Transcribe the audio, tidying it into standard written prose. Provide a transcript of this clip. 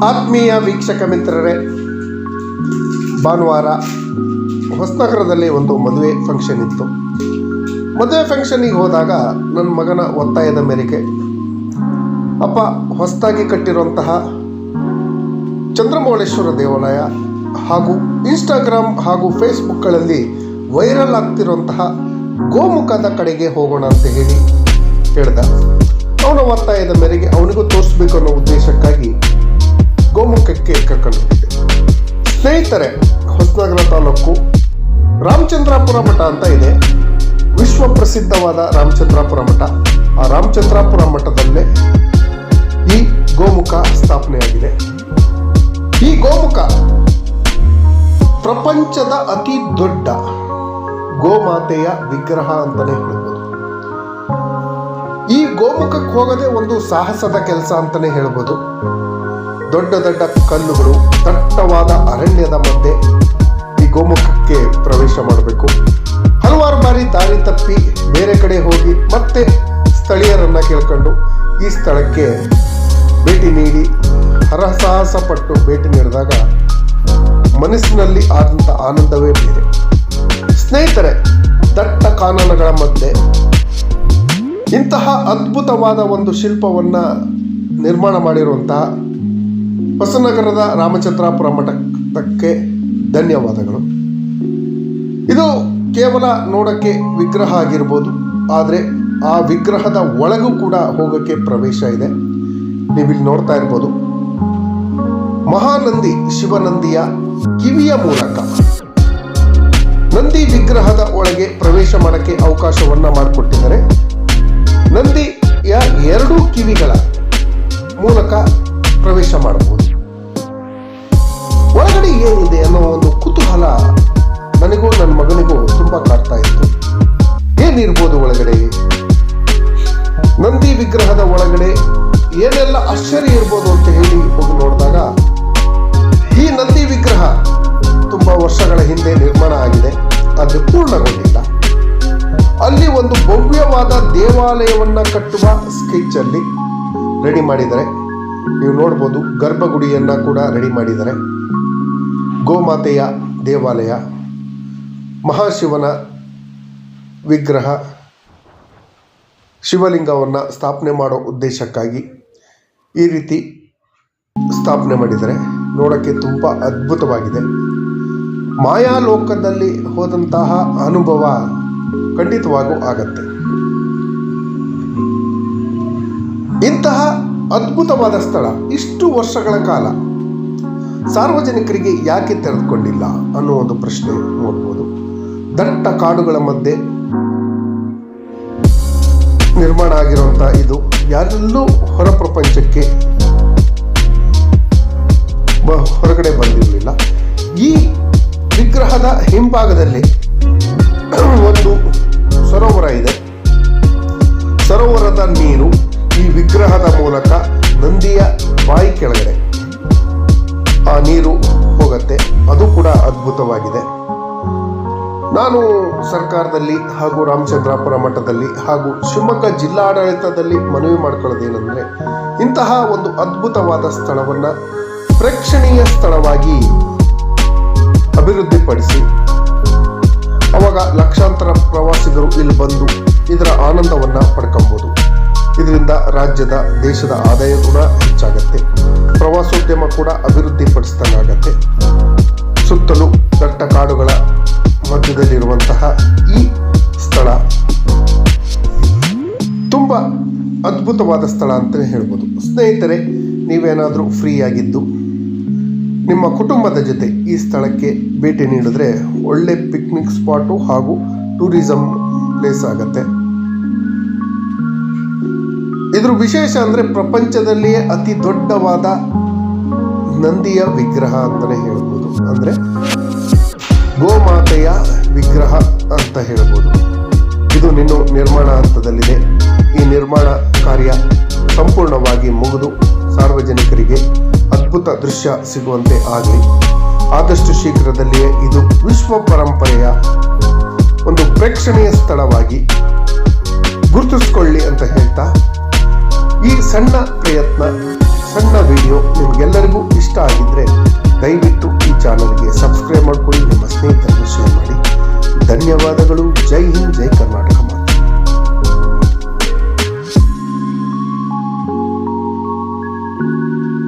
ಆತ್ಮೀಯ ವೀಕ್ಷಕ ಮಿತ್ರರೇ, ಭಾನುವಾರ ಹೊಸನಗರದಲ್ಲಿ ಒಂದು ಮದುವೆ ಫಂಕ್ಷನ್ ಇತ್ತು. ಮದುವೆ ಫಂಕ್ಷನಿಗೆ ಹೋದಾಗ ನನ್ನ ಮಗನ ಒತ್ತಾಯದ ಮೇರೆಗೆ ಅಪ್ಪ ಹೊಸದಾಗಿ ಕಟ್ಟಿರುವಂತಹ ಚಂದ್ರಮೌಳೇಶ್ವರ ದೇವಾಲಯ ಹಾಗೂ ಇನ್ಸ್ಟಾಗ್ರಾಮ್ ಹಾಗೂ ಫೇಸ್ಬುಕ್ಗಳಲ್ಲಿ ವೈರಲ್ ಆಗ್ತಿರುವಂತಹ ಗೋಮುಖದ ಕಡೆಗೆ ಹೋಗೋಣ ಅಂತ ಹೇಳ್ದ. ಅವನ ಒತ್ತಾಯದ ಮೇರೆಗೆ ಅವನಿಗೂ ತೋರಿಸ್ಬೇಕು ಅನ್ನೋ ಉದ್ದೇಶಕ್ಕಾಗಿ ಗೋಮುಖಕ್ಕೆ ಕರ್ಕೊಂಡು ಹೋಗಿದ್ದೆ. ಸ್ನೇಹಿತರೆ, ಹೊಸನಗರ ತಾಲೂಕು ರಾಮಚಂದ್ರಾಪುರ ಮಠ ಅಂತ ಇದೆ. ವಿಶ್ವ ಪ್ರಸಿದ್ಧವಾದ ರಾಮಚಂದ್ರಾಪುರ ಮಠ. ಆ ರಾಮಚಂದ್ರಾಪುರ ಮಠದಲ್ಲೇ ಈ ಗೋಮುಖ ಸ್ಥಾಪನೆಯಾಗಿದೆ. ಈ ಗೋಮುಖ ಪ್ರಪಂಚದ ಅತಿ ದೊಡ್ಡ ಗೋಮಾತೆಯ ವಿಗ್ರಹ ಅಂತಾನೆ ಹೇಳ್ಬೋದು. ಈ ಗೋಮುಖಕ್ಕೆ ಹೋಗೋದೇ ಒಂದು ಸಾಹಸದ ಕೆಲಸ ಅಂತಾನೆ ಹೇಳ್ಬೋದು. ದೊಡ್ಡ ದೊಡ್ಡ ಕಲ್ಲುಗಳು, ದಟ್ಟವಾದ ಅರಣ್ಯದ ಮಧ್ಯೆ ಈ ಗೋಮುಖಕ್ಕೆ ಪ್ರವೇಶ ಮಾಡಬೇಕು. ಹಲವಾರು ಬಾರಿ ದಾರಿ ತಪ್ಪಿ ಬೇರೆ ಕಡೆ ಹೋಗಿ ಮತ್ತೆ ಸ್ಥಳೀಯರನ್ನ ಕೇಳ್ಕೊಂಡು ಈ ಸ್ಥಳಕ್ಕೆ ಭೇಟಿ ನೀಡಿ ಹರಸಾಹಸ ಪಟ್ಟು ಭೇಟಿ ನೀಡಿದಾಗ ಮನಸ್ಸಿನಲ್ಲಿ ಆದಂಥ ಆನಂದವೇ ಬೇರೆ. ಸ್ನೇಹಿತರೆ, ದಟ್ಟ ಕಾನನಗಳ ಮಧ್ಯೆ ಇಂತಹ ಅದ್ಭುತವಾದ ಒಂದು ಶಿಲ್ಪವನ್ನ ನಿರ್ಮಾಣ ಮಾಡಿರುವಂತಹ ಹೊಸನಗರದ ರಾಮಚಂದ್ರಾಪುರ ಮಠಕ್ಕೆ ಧನ್ಯವಾದಗಳು. ಇದು ಕೇವಲ ನೋಡಕ್ಕೆ ವಿಗ್ರಹ ಆಗಿರ್ಬೋದು, ಆದರೆ ಆ ವಿಗ್ರಹದ ಒಳಗೂ ಕೂಡ ಹೋಗಕ್ಕೆ ಪ್ರವೇಶ ಇದೆ. ನೀವಿಲ್ಲಿ ನೋಡ್ತಾ ಇರ್ಬೋದು, ಮಹಾನಂದಿ ಶಿವನಂದಿಯ ಕಿವಿಯ ಮೂಲಕ ನಂದಿ ವಿಗ್ರಹದ ಒಳಗೆ ಪ್ರವೇಶ ಮಾಡಕ್ಕೆ ಅವಕಾಶವನ್ನ ಮಾಡಿಕೊಟ್ಟಿದ್ದಾರೆ. ನಂದಿಯ ಎರಡೂ ಕಿವಿಗಳ ಮೂಲಕ ಪ್ರವೇಶ ಮಾಡಬಹುದು. ಒಳಗಡೆ ಏನಿದೆ ಅನ್ನೋ ಒಂದು ಕುತೂಹಲ ನನಗೂ ನನ್ನ ಮಗನಿಗೂ ತುಂಬಾ ಕಾಡ್ತಾ ಇತ್ತು. ಏನಿರ್ಬೋದು ಒಳಗಡೆ? ನಂದಿ ವಿಗ್ರಹದ ಒಳಗಡೆ ಏನೆಲ್ಲ ಆಶ್ಚರ್ಯ ಇರ್ಬೋದು ಅಂತ ಹೇಳಿ ಹೋಗಿ ನೋಡಿದಾಗ, ಈ ನಂದಿ ವಿಗ್ರಹ ತುಂಬಾ ವರ್ಷಗಳ ಹಿಂದೆ ನಿರ್ಮಾಣ ಆಗಿದೆ, ಅದು ಪೂರ್ಣಗೊಂಡಿಲ್ಲ. ಅಲ್ಲಿ ಒಂದು ಭವ್ಯವಾದ ದೇವಾಲಯವನ್ನ ಕಟ್ಟುವ ಸ್ಕೆಚ್ ಅಲ್ಲಿ ರೆಡಿ ಮಾಡಿದ್ದಾರೆ. ನೀವು ನೋಡ್ಬೋದು, ಗರ್ಭಗುಡಿಯನ್ನ ಕೂಡ ರೆಡಿ ಮಾಡಿದ್ದಾರೆ. ಗೋಮಾತೆಯ ದೇವಾಲಯ, ಮಹಾಶಿವನ ವಿಗ್ರಹ, ಶಿವಲಿಂಗವನ್ನು ಸ್ಥಾಪನೆ ಮಾಡೋ ಉದ್ದೇಶಕ್ಕಾಗಿ ಈ ರೀತಿ ಸ್ಥಾಪನೆ ಮಾಡಿದರೆ ನೋಡೋಕ್ಕೆ ತುಂಬ ಅದ್ಭುತವಾಗಿದೆ. ಮಾಯಾಲೋಕದಲ್ಲಿ ಹೋದಂತಹ ಅನುಭವ ಖಂಡಿತವಾಗೂ ಆಗತ್ತೆ. ಇಂತಹ ಅದ್ಭುತವಾದ ಸ್ಥಳ ಇಷ್ಟು ವರ್ಷಗಳ ಕಾಲ ಸಾರ್ವಜನಿಕರಿಗೆ ಯಾಕೆ ತೆರೆದುಕೊಂಡಿಲ್ಲ ಅನ್ನೋ ಒಂದು ಪ್ರಶ್ನೆ ನೋಡ್ಬೋದು. ದಟ್ಟ ಕಾಡುಗಳ ಮಧ್ಯೆ ನಿರ್ಮಾಣ ಆಗಿರುವಂತಹ ಇದು ಯಾರೆಲ್ಲೂ ಹೊರ ಪ್ರಪಂಚಕ್ಕೆ ಹೊರಗಡೆ ಬಂದಿರಲಿಲ್ಲ. ಈ ವಿಗ್ರಹದ ಹಿಂಭಾಗದಲ್ಲಿ ಒಂದು ಸರೋವರ ಇದೆ. ಸರೋವರದ ನೀರು ಈ ವಿಗ್ರಹದ ಮೂಲಕ ನಂದಿಯ ಬಾಯಿ ಕೆಳಗಡೆ ಆ ನೀರು ಹೋಗತ್ತೆ. ಅದು ಕೂಡ ಅದ್ಭುತವಾಗಿದೆ. ನಾನು ಸರ್ಕಾರದಲ್ಲಿ ಹಾಗೂ ರಾಮಚಂದ್ರಾಪುರ ಮಠದಲ್ಲಿ ಹಾಗೂ ಶಿವಮೊಗ್ಗ ಜಿಲ್ಲಾಡಳಿತದಲ್ಲಿ ಮನವಿ ಮಾಡ್ಕೊಳ್ಳೋದೇನೆಂದರೆ, ಇಂತಹ ಒಂದು ಅದ್ಭುತವಾದ ಸ್ಥಳವನ್ನ ಪ್ರೇಕ್ಷಣೀಯ ಸ್ಥಳವಾಗಿ ಅಭಿವೃದ್ಧಿಪಡಿಸಿ ಅವಾಗ ಲಕ್ಷಾಂತರ ಪ್ರವಾಸಿಗರು ಇಲ್ಲಿ ಬಂದು ಇದರ ಆನಂದವನ್ನ ಪಡ್ಕೊಬಹುದು. ಇದರಿಂದ ರಾಜ್ಯದ ದೇಶದ ಆದಾಯ ಕೂಡ ಹೆಚ್ಚಾಗತ್ತೆ, ಪ್ರವಾಸೋದ್ಯಮ ಕೂಡ ಅಭಿವೃದ್ಧಿಪಡಿಸಿದಂಗಾಗತ್ತೆ. ಸುತ್ತಲೂ ದಟ್ಟ ಕಾಡುಗಳ ಮಧ್ಯದಲ್ಲಿರುವಂತಹ ಈ ಸ್ಥಳ ತುಂಬ ಅದ್ಭುತವಾದ ಸ್ಥಳ ಅಂತಲೇ ಹೇಳ್ಬೋದು. ಸ್ನೇಹಿತರೆ, ನೀವೇನಾದರೂ ಫ್ರೀ ಆಗಿದ್ದು ನಿಮ್ಮ ಕುಟುಂಬದ ಜೊತೆ ಈ ಸ್ಥಳಕ್ಕೆ ಭೇಟಿ ನೀಡಿದ್ರೆ ಒಳ್ಳೆ ಪಿಕ್ನಿಕ್ ಸ್ಪಾಟು ಹಾಗೂ ಟೂರಿಸಂ ಪ್ಲೇಸ್ ಆಗತ್ತೆ. ಇದ್ರ ವಿಶೇಷ ಅಂದರೆ ಪ್ರಪಂಚದಲ್ಲಿಯೇ ಅತಿ ದೊಡ್ಡವಾದ ನಂದಿಯ ವಿಗ್ರಹ ಅಂತಲೇ ಹೇಳ್ಬೋದು. ಅಂದರೆ ಗೋಮಾತೆಯ ವಿಗ್ರಹ ಅಂತ ಹೇಳ್ಬೋದು. ಇದು ಇನ್ನೂ ನಿರ್ಮಾಣ ಹಂತದಲ್ಲಿದೆ. ಈ ನಿರ್ಮಾಣ ಕಾರ್ಯ ಸಂಪೂರ್ಣವಾಗಿ ಮುಗಿದು ಸಾರ್ವಜನಿಕರಿಗೆ ಅದ್ಭುತ ದೃಶ್ಯ ಸಿಗುವಂತೆ ಆಗಲಿ. ಆದಷ್ಟು ಶೀಘ್ರದಲ್ಲಿಯೇ ಇದು ವಿಶ್ವ ಪರಂಪರೆಯ ಒಂದು ಪ್ರೇಕ್ಷಣೀಯ ಸ್ಥಳವಾಗಿ ಗುರುತಿಸ್ಕೊಳ್ಳಿ ಅಂತ ಹೇಳ್ತಾ ಈ ಸಣ್ಣ ಪ್ರಯತ್ನ, ಸಣ್ಣ ವಿಡಿಯೋ ನಿಮ್ಗೆಲ್ಲರಿಗೂ ಸಬ್ಸ್ಕ್ರೈಬ್ ಮಾಡಿಕೊಡಿ, ನಿಮ್ಮ ಸ್ನೇಹಿತರನ್ನು ಶೇರ್ ಮಾಡಿ. ಧನ್ಯವಾದಗಳು. ಜೈ ಹಿಂದ್, ಜೈ ಕರ್ನಾಟಕ.